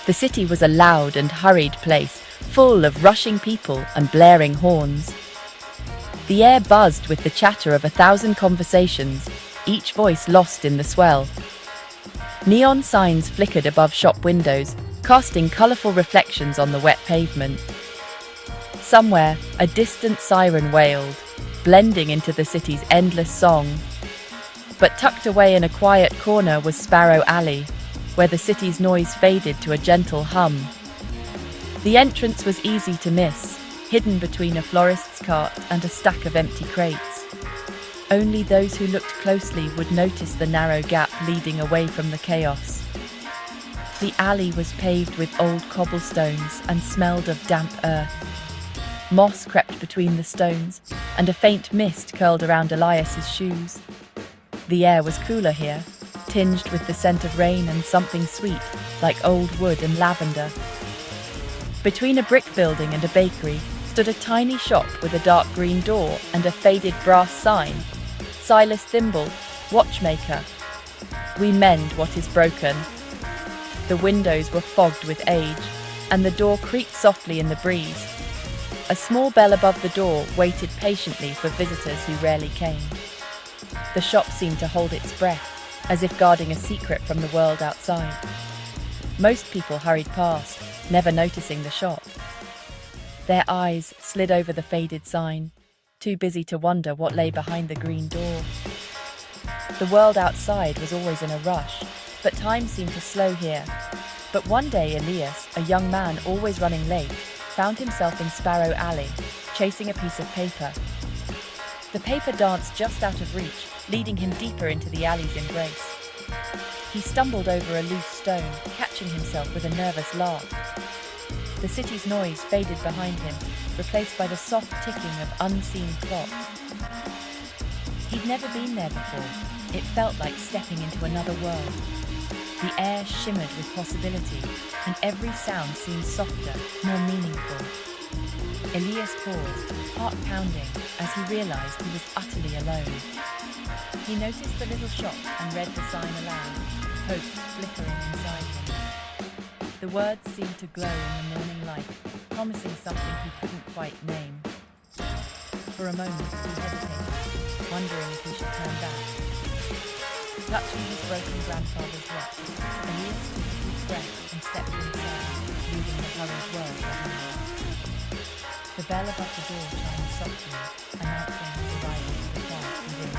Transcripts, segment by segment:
The city was a loud and hurried place, full of rushing people and blaring horns. The air buzzed with the chatter of 1,000 conversations, each voice lost in the swell. Neon signs flickered above shop windows, casting colourful reflections on the wet pavement. Somewhere, a distant siren wailed, blending into the city's endless song. But tucked away in a quiet corner was Sparrow Alley, where the city's noise faded to a gentle hum. The entrance was easy to miss, hidden between a florist's cart and a stack of empty crates. Only those who looked closely would notice the narrow gap leading away from the chaos. The alley was paved with old cobblestones and smelled of damp earth. Moss crept between the stones, and a faint mist curled around Elias's shoes. The air was cooler here, tinged with the scent of rain and something sweet, like old wood and lavender. Between a brick building and a bakery stood a tiny shop with a dark green door and a faded brass sign. Silas Thimble, Watchmaker. We mend what is broken. The windows were fogged with age, and the door creaked softly in the breeze. A small bell above the door waited patiently for visitors who rarely came. The shop seemed to hold its breath, as if guarding a secret from the world outside. Most people hurried past, never noticing the shop. Their eyes slid over the faded sign, too busy to wonder what lay behind the green door. The world outside was always in a rush, but time seemed to slow here. But one day Elias, a young man always running late, found himself in Sparrow Alley, chasing a piece of paper. The paper danced just out of reach, leading him deeper into the alley's embrace. He stumbled over a loose stone, catching himself with a nervous laugh. The city's noise faded behind him, replaced by the soft ticking of unseen clocks. He'd never been there before. It felt like stepping into another world. The air shimmered with possibility, and every sound seemed softer, more meaningful. Elias paused, heart pounding, as he realized he was utterly alone. He noticed the little shop and read the sign aloud, hope flickering inside him. The words seemed to glow in the morning light, promising something he couldn't quite name. For a moment he hesitated, wondering if he should turn back. Clutching his broken grandfather's watch, Elias took a deep breath and stepped inside, leaving the hurried world behind him. The bell above the door chimed softly, announcing his arrival to the quiet within.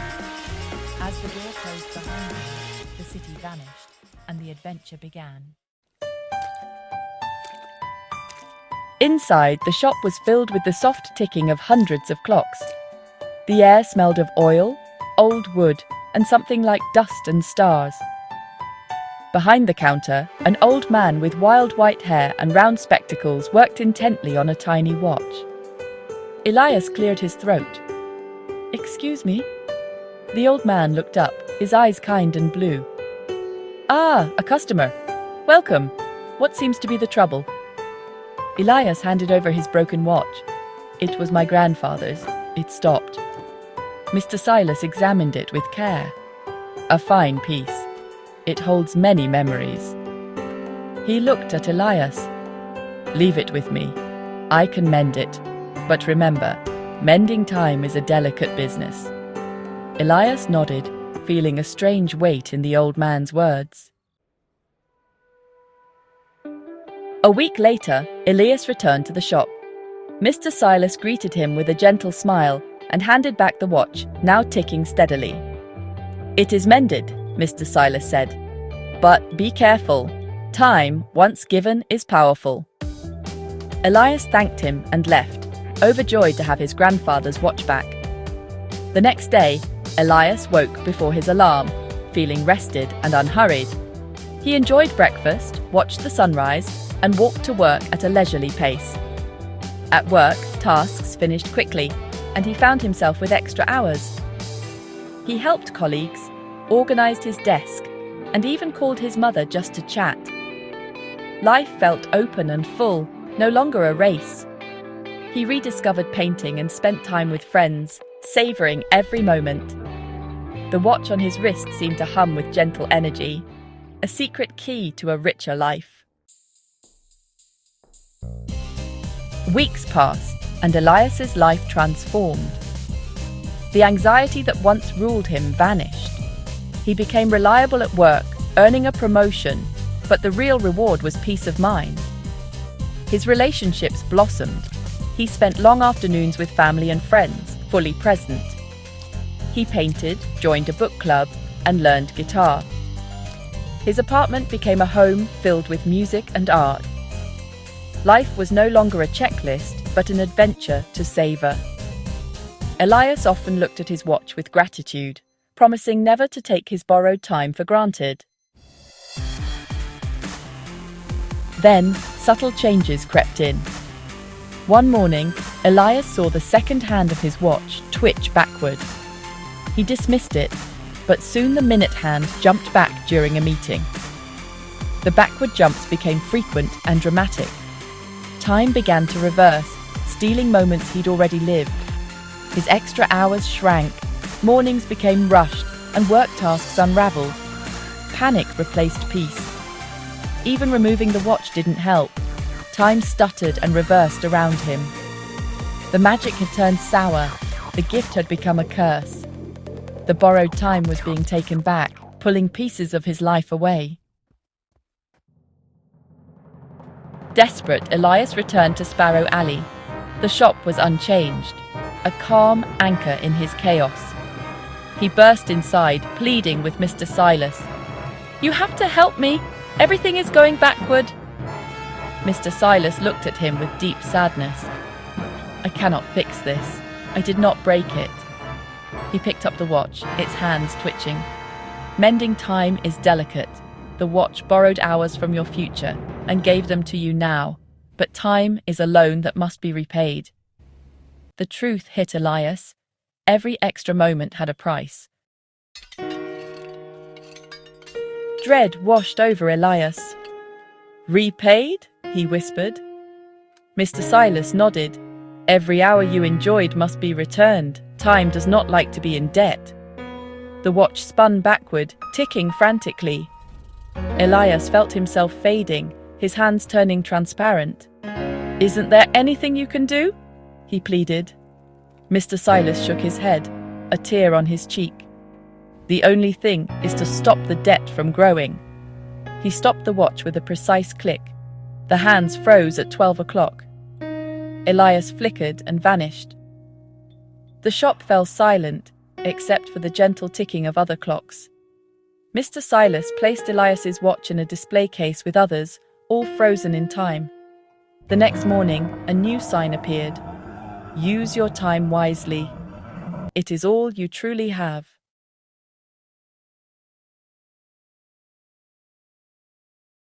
As the door closed behind him, the city vanished, and the adventure began. Inside, the shop was filled with the soft ticking of hundreds of clocks. The air smelled of oil, old wood, and something like dust and stars. Behind the counter, an old man with wild white hair and round spectacles worked intently on a tiny watch. Elias cleared his throat. "Excuse me?" The old man looked up, his eyes kind and blue. "Ah, a customer. Welcome. What seems to be the trouble?" Elias handed over his broken watch. It was my grandfather's. It stopped. Mr. Silas examined it with care. A fine piece. It holds many memories. He looked at Elias. "Leave it with me. I can mend it. But remember, mending time is a delicate business." Elias nodded, feeling a strange weight in the old man's words. A week later, Elias returned to the shop. Mr. Silas greeted him with a gentle smile and handed back the watch, now ticking steadily. "It is mended," Mr. Silas said. "But be careful. Time, once given, is powerful." Elias thanked him and left, overjoyed to have his grandfather's watch back. The next day, Elias woke before his alarm, feeling rested and unhurried. He enjoyed breakfast, watched the sunrise, and walked to work at a leisurely pace. At work, tasks finished quickly, and he found himself with extra hours. He helped colleagues, organized his desk, and even called his mother just to chat. Life felt open and full, no longer a race. He rediscovered painting and spent time with friends, savoring every moment. The watch on his wrist seemed to hum with gentle energy, a secret key to a richer life. Weeks passed, and Elias's life transformed. The anxiety that once ruled him vanished. He became reliable at work, earning a promotion, but the real reward was peace of mind. His relationships blossomed. He spent long afternoons with family and friends, fully present. He painted, joined a book club, and learned guitar. His apartment became a home filled with music and art. Life was no longer a checklist, but an adventure to savor. Elias often looked at his watch with gratitude, promising never to take his borrowed time for granted. Then, subtle changes crept in. One morning, Elias saw the second hand of his watch twitch backward. He dismissed it, but soon the minute hand jumped back during a meeting. The backward jumps became frequent and dramatic. Time began to reverse, stealing moments he'd already lived. His extra hours shrank, mornings became rushed, and work tasks unraveled. Panic replaced peace. Even removing the watch didn't help. Time stuttered and reversed around him. The magic had turned sour. The gift had become a curse. The borrowed time was being taken back, pulling pieces of his life away. Desperate, Elias returned to Sparrow Alley. The shop was unchanged, a calm anchor in his chaos. He burst inside, pleading with Mr. Silas. "You have to help me! Everything is going backward!" Mr. Silas looked at him with deep sadness. "I cannot fix this. I did not break it." He picked up the watch, its hands twitching. Mending time is delicate. The watch borrowed hours from your future and gave them to you now, but time is a loan that must be repaid. The truth hit Elias. Every extra moment had a price. Dread washed over Elias. "Repaid?" he whispered. Mr. Silas nodded. "Every hour you enjoyed must be returned. Time does not like to be in debt." The watch spun backward, ticking frantically. Elias felt himself fading, his hands turning transparent. "Isn't there anything you can do?" he pleaded. Mr. Silas shook his head, a tear on his cheek. "The only thing is to stop the debt from growing." He stopped the watch with a precise click. The hands froze at 12 o'clock. Elias flickered and vanished. The shop fell silent, except for the gentle ticking of other clocks. Mr. Silas placed Elias's watch in a display case with others, all frozen in time. The next morning, a new sign appeared. "Use your time wisely. It is all you truly have."